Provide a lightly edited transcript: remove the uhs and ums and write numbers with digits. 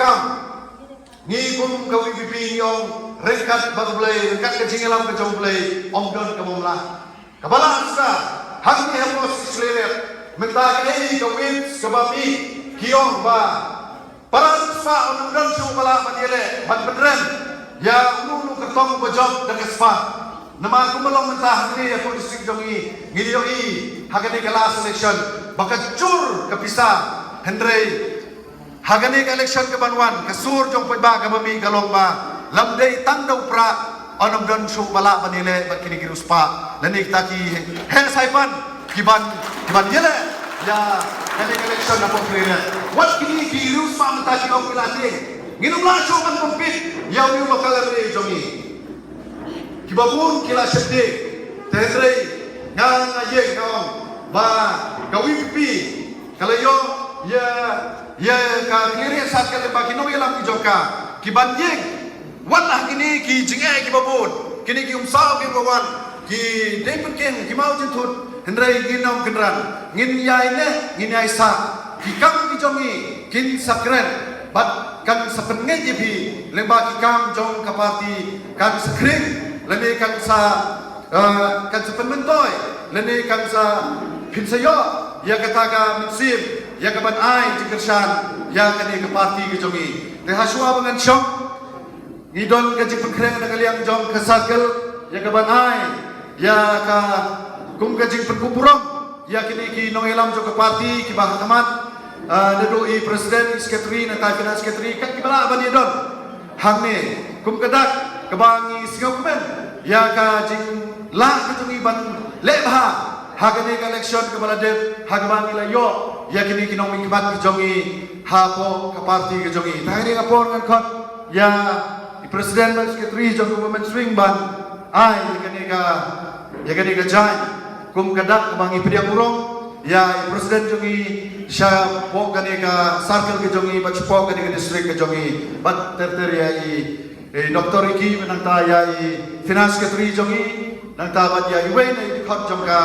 kam ngi kum ka VPP yong rengkat bagublay rengkat ka jingelam ka jomblay omdon ka momla kabala sa hangni hapos islelet menta ka ka wins ka babi kiyong ba para sa omdon su bala madile ban bedren ya ulu ketong bojok dan kesfa nama kumalong menta hangni ako distrik jongi ngiliyoi hagani kala selection baka cur kapisa hendrei hagani election ke banwan kasur jong peba ka mami galong ba lamdei tangdaw pra onom don su bala banile bakini giruspa lanik taki he saipan kiban yele ya hagani election na pokre what kini giruspa mataki o pilati nginumla su kan kompit yaw yu lokal re jongi kibabun kila shede tendrei ngang ayeng kaong ba kawipi kalayo ya ka clearance saat kali bagi no ilam kijoka kibanjing watah kini ki jinge ki babun kini ki umsau ki bawan ki dempen ken ki mau jentut hendrai ginom kenran ngin yaine ngin yaisa ki kam ki jongi kin sakren bat kan sapenge jibi lemba ki kam jong kapati kan skrin lene kan sa kan sepenmentoy lene kan sa pinsayo ya kataga musim ya kaban ai jikersan ya kani ke parti ke jongi te hasua bangan syok ngidon ke jipengkreng na kaliang jong ke sakel ya kaban ai ya ka kum ke jing perkupurom ya kini ki nongelam jong ke parti ki bah kamat dedoi presiden sekretari na ta finance sekretari kan ki bala ban don hangne kum kedak kebangi singokumen ya ka jing la ke jongi ban lebha hagani election ke baladet hagbangi layo yakini kinong mikmat jongi hapo ka parti ke jongi tahiri ngapor ngan khot ya presiden dan sekretari jong government swing ban ai yakani ka jai kum kadak bangi pediang urong ya presiden jongi sya po kani ka circle ke jongi bachpo kani ka district ke jongi bat terter ya doktor iki menang ta ya finance sekretari jongi nang ta bat ya iwe na khot jong ka